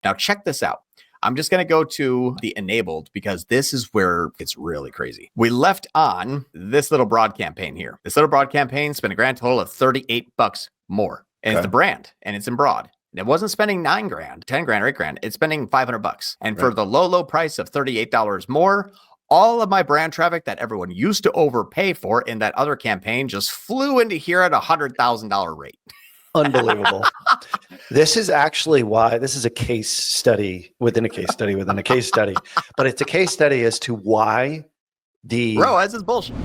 Now check this out. I'm just going to go to the enabled because this is where it's really crazy. We left on this little broad campaign here. This little broad campaign spent a grand total of $38 more. And it's the brand and it's in broad. It wasn't spending $9 grand, 10 grand, or 8 grand. It's spending $500. And for the low price of $38 more, all of my brand traffic that everyone used to overpay for in that other campaign just flew into here at $100,000 rate. Unbelievable. This is actually why this is a case study within a case study within a case study, but it's a case study as to why the ROAS is bullshit.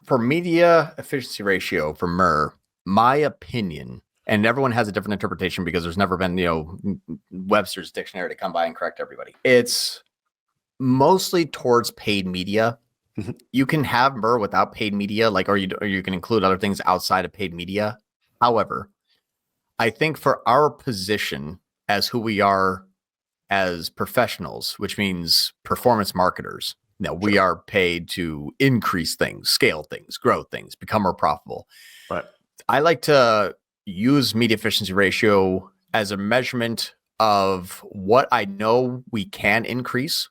For media efficiency ratio for MER, my opinion, and everyone has a different interpretation because there's never been, Webster's dictionary to come by and correct everybody. It's mostly towards paid media. You can have MER without paid media, or you can include other things outside of paid media. However, I think for our position as who we are as professionals, which means performance marketers, we are paid to increase things, scale things, grow things, become more profitable. Right. I like to use media efficiency ratio as a measurement of what I know we can increase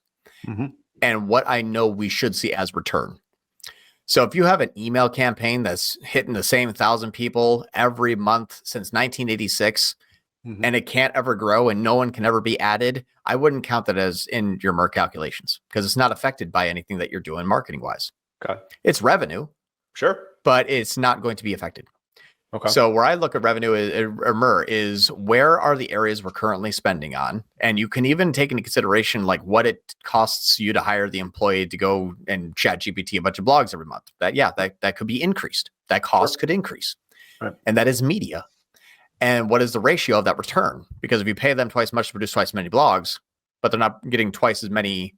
and what I know we should see as return. So if you have an email campaign that's hitting the same 1,000 people every month since 1986 and it can't ever grow and no one can ever be added, I wouldn't count that as in your MER calculations because it's not affected by anything that you're doing marketing wise. Okay. It's revenue. Sure. But it's not going to be affected. Okay. So where I look at revenue or MER is where are the areas we're currently spending on? And you can even take into consideration what it costs you to hire the employee to go and chat GPT a bunch of blogs every month. That could be increased. That cost could increase. Right. And that is media. And what is the ratio of that return? Because if you pay them twice as much to produce twice as many blogs, but they're not getting twice as many,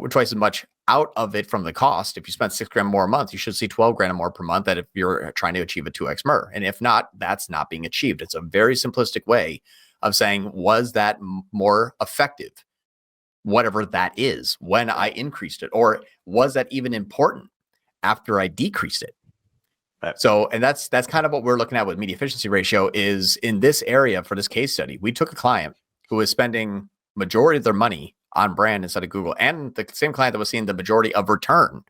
twice as much out of it from the cost. If you spend $6 grand more a month, you should see 12 grand more per month. That if you're trying to achieve a 2x MER, and if not, that's not being achieved. It's a very simplistic way of saying, was that more effective? Whatever that is, when I increased it, or was that even important after I decreased it? Right. So, and that's kind of what we're looking at with media efficiency ratio is in this area for this case study. We took a client who was spending majority of their money on brand instead of Google, and the same client that was seeing the majority of return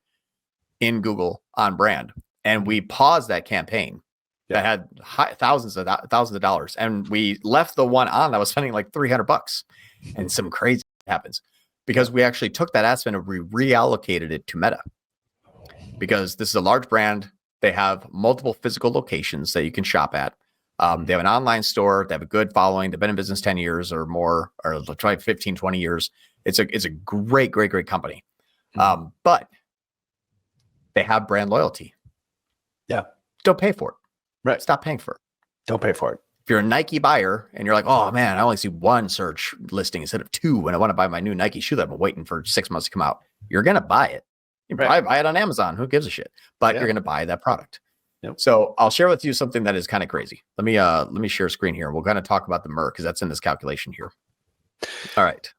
in Google on brand. And we paused that campaign that had thousands of dollars. And we left the one on that was spending $300 and some crazy happens because we actually took that ad spend and we reallocated it to Meta because this is a large brand. They have multiple physical locations that you can shop at. They have an online store. They have a good following. They've been in business 10 years or more, or try 15, 20 years. It's a great company. But they have brand loyalty. Yeah. Don't pay for it. Right. Stop paying for it. Don't pay for it. If you're a Nike buyer and you're like, oh man, I only see one search listing instead of two when I want to buy my new Nike shoe that I've been waiting for 6 months to come out, you're going to buy it. You probably buy it on Amazon. Who gives a shit? But you're going to buy that product. Yep. So I'll share with you something that is kind of crazy. Let me share a screen here. We're going to talk about the MER because that's in this calculation here. All right.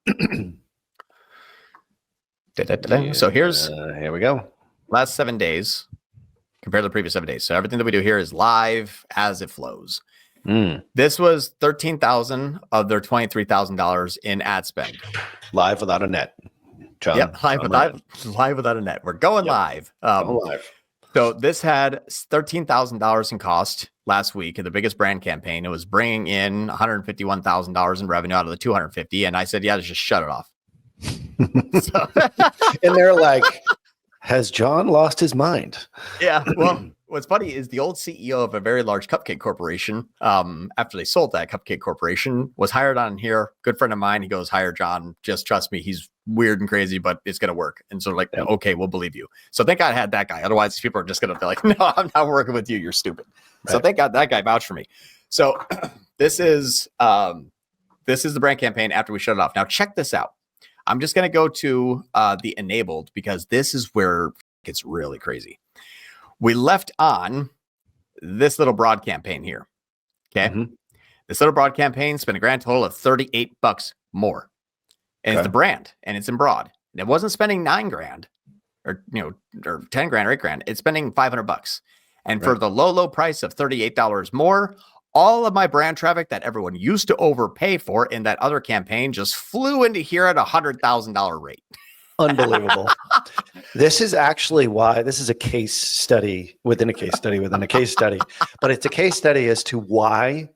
So here's here we go. Last 7 days compared to the previous 7 days. So everything that we do here is live as it flows. This was $13,000 of their $23,000 in ad spend. Live without a net. John, yep, live without a net. We're going live. Live. So this had $13,000 in cost last week in the biggest brand campaign. It was bringing in $151,000 in revenue out of the 250. And I said, yeah, just shut it off. And they're like, has John lost his mind? Yeah. Well, what's funny is the old CEO of a very large cupcake corporation, after they sold that cupcake corporation, was hired on here. Good friend of mine. He goes, hire John. Just trust me. He's weird and crazy, but it's going to work. And so okay, we'll believe you. So thank God I had that guy. Otherwise people are just going to be like, no, I'm not working with you. You're stupid. Right. So thank God that guy vouched for me. So this is the brand campaign after we shut it off. Now check this out. I'm just going to go to the enabled because this is where it gets really crazy. We left on this little broad campaign here. Okay. This little broad campaign spent a grand total of $38 more. And it's the brand and it's in broad. And it wasn't spending $9 grand or 10 grand or 8 grand. It's spending $500. And for the low price of $38 more, All of my brand traffic that everyone used to overpay for in that other campaign just flew into here at $100,000 rate. Unbelievable. This is actually why this is a case study within a case study within a case study, but it's a case study as to why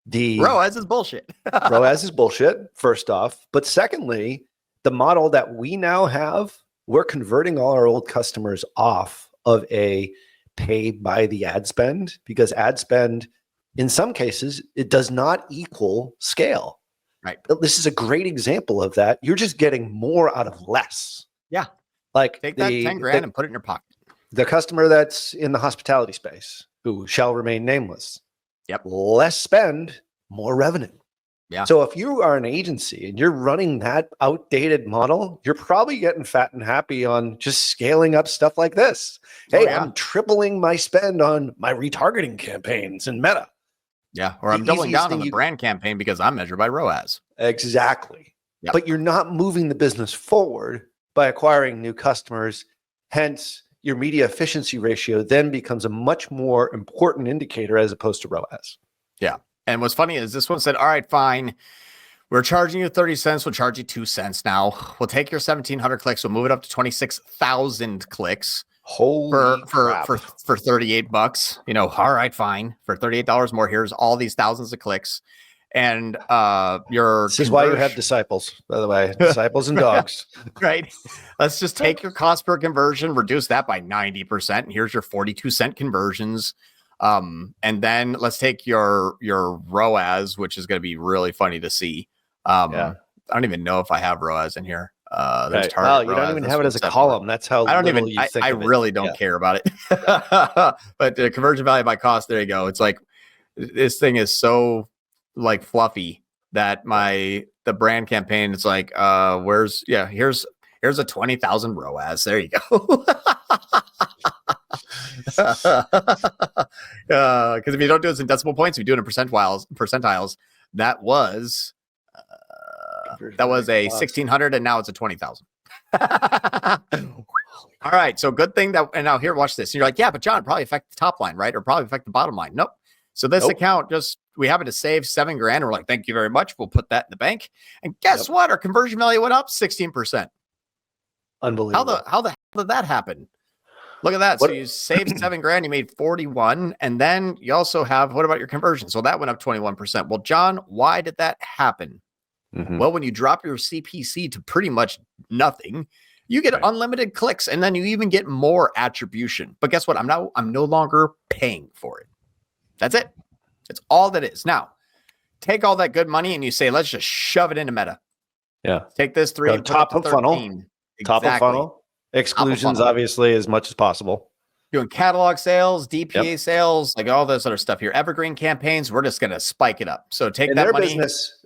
the ROAS is bullshit. ROAS is bullshit, first off. But secondly, the model that we now have, we're converting all our old customers off of a pay by the ad spend, because ad spend, in some cases, it does not equal scale. Right. This is a great example of that. You're just getting more out of less. Yeah. Like Take that 10 grand and put it in your pocket. The customer that's in the hospitality space, who shall remain nameless. Yep. Less spend, more revenue. Yeah. So if you are an agency and you're running that outdated model, you're probably getting fat and happy on just scaling up stuff like this. Hey, I'm tripling my spend on my retargeting campaigns in Meta. Yeah. Or I'm doubling down on the brand campaign because I'm measured by ROAS. Exactly. Yep. But you're not moving the business forward by acquiring new customers. Hence, your media efficiency ratio then becomes a much more important indicator as opposed to ROAS. Yeah. And what's funny is this one said, all right, fine. We're charging you 30 cents. We'll charge you 2 cents now. We'll take your 1,700 clicks. We'll move it up to 26,000 clicks. Holy crap. For $38. You know, all right, fine. For $38 more, here's all these thousands of clicks. And this is why you have disciples, by the way. Disciples and dogs. Right. Let's just take your cost per conversion, reduce that by 90%. And here's your 42-cent conversions. And then let's take your ROAS, which is going to be really funny to see. I don't even know if I have ROAS in here. There's target well, you ROAS, don't even have it as a column. That's how I really don't care about it. But the conversion value by cost, there you go. It's like this thing is so like fluffy that the brand campaign, it's like here's a 20,000 ROAS. There you go. Because if you don't do this in decimal points, if you do it in percentiles, that was a 1,600 and now it's a 20,000. All right, so good thing that, and now here, watch this. And you're like, yeah, but John, probably affect the top line, right? Or probably affect the bottom line. Nope. So this account we happen to save $7 grand. We're like, thank you very much. We'll put that in the bank. And guess what? Our conversion value went up 16%. Unbelievable. How the hell did that happen? Look at that. So you saved $7 grand, you made 41. And then you also have, what about your conversion? So that went up 21%. Well, John, why did that happen? Mm-hmm. Well, when you drop your CPC to pretty much nothing, you get unlimited clicks, and then you even get more attribution. But guess what? I'm no longer paying for it. That's it. It's all that is. Now, take all that good money and you say, let's just shove it into Meta. Yeah. Take this 3 and top of funnel. Exactly. Top of funnel. Exclusions, obviously, as much as possible. Doing catalog sales, DPA sales, like all this other stuff here. Evergreen campaigns, we're just going to spike it up. So take that money.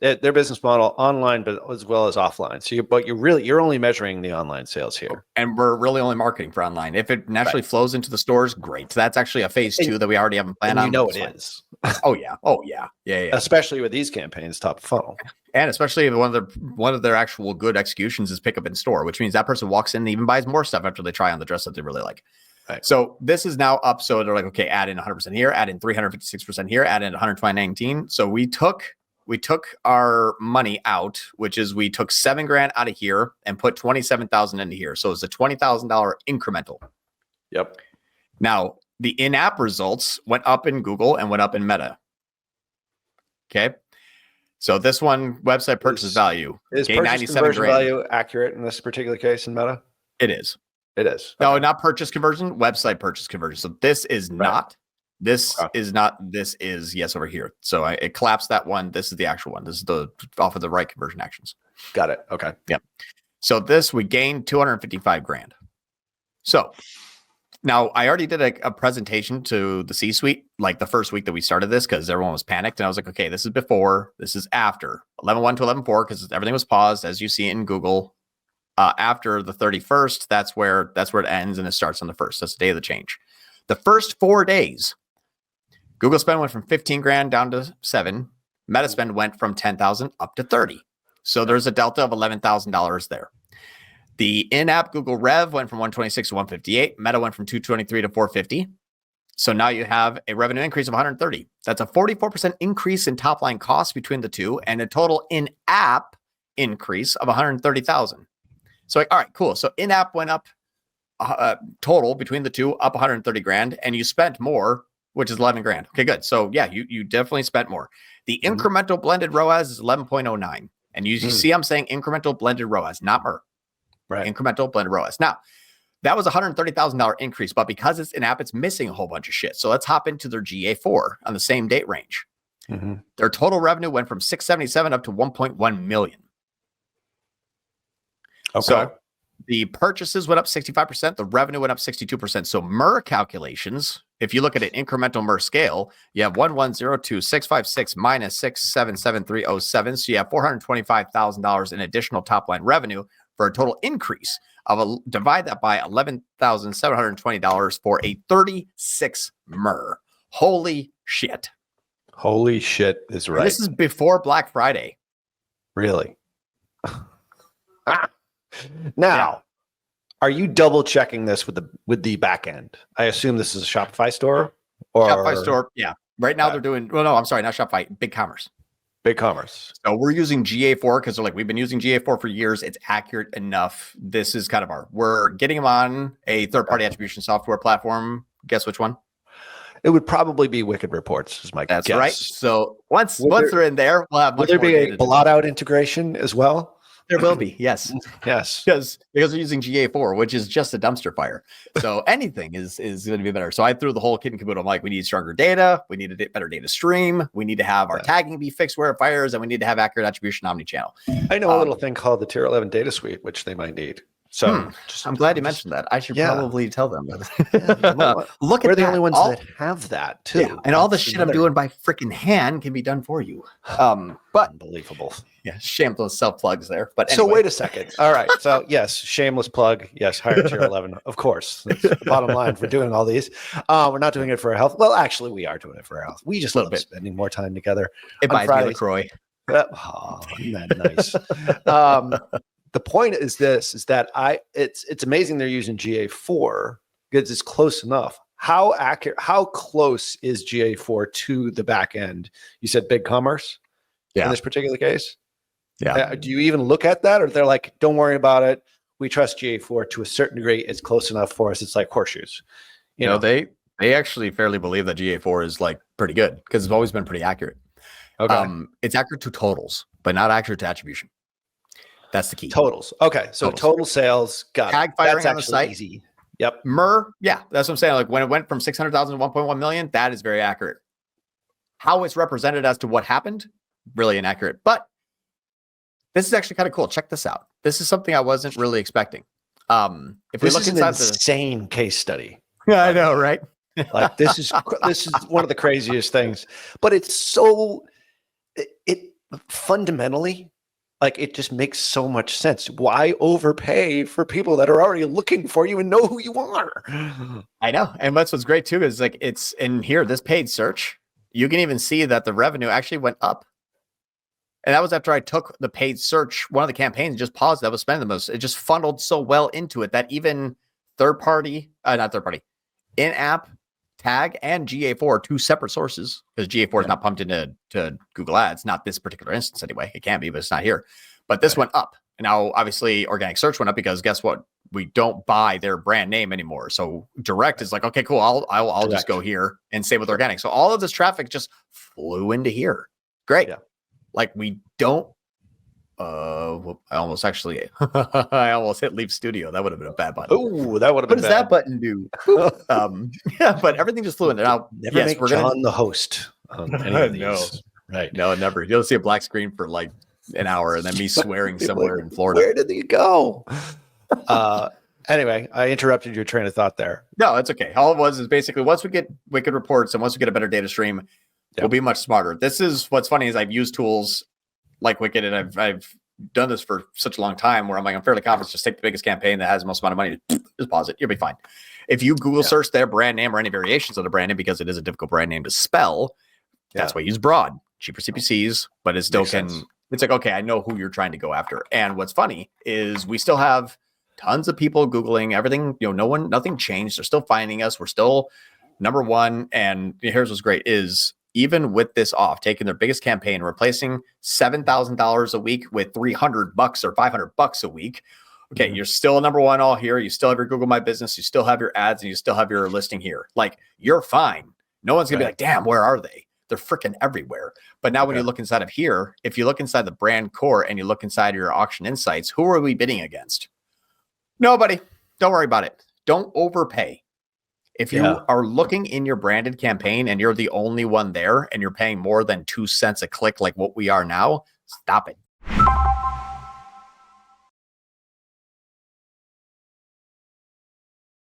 Their business model online, but as well as offline. So you're only measuring the online sales here. And we're really only marketing for online. If it naturally flows into the stores, great. So that's actually a phase 2 that we already have planned on. You know it is. Oh yeah. Especially with these campaigns, top of funnel. And especially one of their actual good executions is pick up in store, which means that person walks in and even buys more stuff after they try on the dress that they really like. Right. So this is now up. So they're like, okay, add in 100% here, add in 356% here, add in 12019. So we took our money out, which is we took $7 grand out of here and put 27,000 into here. So it's a $20,000 incremental. Yep. Now the in-app results went up in Google and went up in Meta. Okay. So this one, website purchase value is purchase conversion value accurate in this particular case in Meta? It is. It is. No, not purchase conversion, website purchase conversion. So this is not, this is yes over here. So it collapsed that one. This is the actual one. This is the off of the right conversion actions. Got it. Okay. Yep. So this, we gained 255 grand. So now I already did a presentation to the C-suite, like the first week that we started this, because everyone was panicked. And I was like, okay, this is before, this is after 11.1 to 11.4, because everything was paused, as you see in Google. After the 31st, that's where it ends, and it starts on the 1st. That's the day of the change. The first 4 days, Google spend went from 15 grand down to 7. Meta spend went from 10,000 up to 30. So there's a delta of $11,000 there. The in-app Google Rev went from 126 to 158. Meta went from 223 to 450. So now you have a revenue increase of 130. That's a 44% increase in top line costs between the two, and a total in-app increase of 130,000. So all right, cool. So in-app went up total between the two, up 130 grand, and you spent more, which is 11 grand. Okay, good. So yeah, you definitely spent more. The incremental blended ROAS is 11.09. And you see I'm saying incremental blended ROAS, not MER. Right. Incremental blended ROAS. Now, that was a $130,000 increase, but because it's in-app, it's missing a whole bunch of shit. So let's hop into their GA4 on the same date range. Their total revenue went from 677 up to 1.1 million. Okay. So the purchases went up 65%. The revenue went up 62%. So MER calculations, if you look at an incremental MER scale, you have 1102656 minus 677307. So you have $425,000 in additional top line revenue for a total increase of divide that by $11,720 for a 36 MER. Holy shit. Holy shit is right. And this is before Black Friday. Really? Now, are you double checking this with the back end? I assume this is a Shopify store, or Shopify store. Yeah. Right now they're doing, well, no, I'm sorry, not Shopify, BigCommerce. BigCommerce. So we're using GA4 because they're like, we've been using GA4 for years. It's accurate enough. This is kind of we're getting them on a third-party attribution software platform. Guess which one? It would probably be Wicked Reports, is my guess. That's right. So once they're in there, we'll have much more. Will there be a blot-out integration as well? There will be, yes. Yes. Because they're using GA4, which is just a dumpster fire. So anything is going to be better. So I threw the whole kit and caboodle. I'm like, we need stronger data. We need a better data stream. We need to have our tagging be fixed where it fires, and we need to have accurate attribution omni-channel. I know a little thing called the Tier 11 data suite, which they might need. So I'm glad you mentioned that. I should probably tell them. Look at We're the only ones that have that too. Yeah, and all the shit I'm doing by freaking hand can be done for you. But unbelievable. Yeah, shameless self plugs there. But anyway. So wait a second. All right. So yes, shameless plug. Yes, hire Tier 11. Of course. That's the bottom line for doing all these. We're not doing it for our health. Well, actually, we are doing it for our health. We just love spending more time together. It buys me LaCroix. Isn't that nice? The point is this: is that it's amazing they're using GA4 because it's close enough. How accurate? How close is GA4 to the back end? You said BigCommerce in this particular case. Yeah. Do you even look at that, or they're like, don't worry about it. We trust GA4 to a certain degree. It's close enough for us. It's like horseshoes. You know, they actually fairly believe that GA4 is like pretty good because it's always been pretty accurate. Okay. It's accurate to totals, but not accurate to attribution. That's the key. Totals. Okay. So total sales. Got tag it. firing That's on the site. Easy. Yep. MER. Yeah. That's what I'm saying. Like when it went from 600,000 to 1.1 million, that is very accurate. How it's represented as to what happened, really inaccurate. But this is actually kind of cool. Check this out. This is something I wasn't really expecting. If we look inside an insane case study. Yeah, I know, right? Like this is one of the craziest things. But it's so it fundamentally, like, it just makes so much sense. Why overpay for people that are already looking for you and know who you are? I know. And what's great too is like it's in here, this paid search, you can even see that the revenue actually went up. And that was after I took the paid search, one of the campaigns, and just paused that was spending the most. It just funneled so well into it that even in-app, tag, and GA4, two separate sources, because GA4 is not pumped into Google Ads, not this particular instance anyway. It can be, but it's not here. But this went up. And now, obviously, organic search went up because guess what? We don't buy their brand name anymore. So direct is like, okay, cool. I'll just go here and save with organic. So all of this traffic just flew into here. Great. Yeah. Like we don't, I almost hit leave studio. That would have been a bad button. Oh, that would have been bad. What does that button do? Yeah, but everything just flew in. Now, never make John the host on any of these. No. Right. No, never. You'll see a black screen for like an hour and then me swearing somewhere in Florida. Where did he go? Anyway, I interrupted your train of thought there. No, it's okay. All it was is basically once we get Wicked reports and once we get a better data stream, we'll be much smarter. This is what's funny is I've used tools like Wicked, and I've done this for such a long time where I'm like, I'm fairly confident. Just take the biggest campaign that has the most amount of money, just pause it. You'll be fine. If you Google search their brand name or any variations of the brand name, because it is a difficult brand name to spell, that's why you use broad, cheaper CPCs, but it still it's like, okay, I know who you're trying to go after. And what's funny is we still have tons of people Googling everything. You know, nothing changed. They're still finding us. We're still number one, and here's what's great, is even with this off, taking their biggest campaign, replacing $7,000 a week with $300 or $500 a week. Okay, you're still number one all here. You still have your Google My Business. You still have your ads, and you still have your listing here. Like, you're fine. No one's gonna be like, damn, where are they? They're freaking everywhere. But now when you look inside of here, if you look inside the brand core and you look inside your auction insights, who are we bidding against? Nobody. Don't worry about it. Don't overpay. If you are looking in your branded campaign and you're the only one there and you're paying more than 2 cents a click like what we are now, stop it.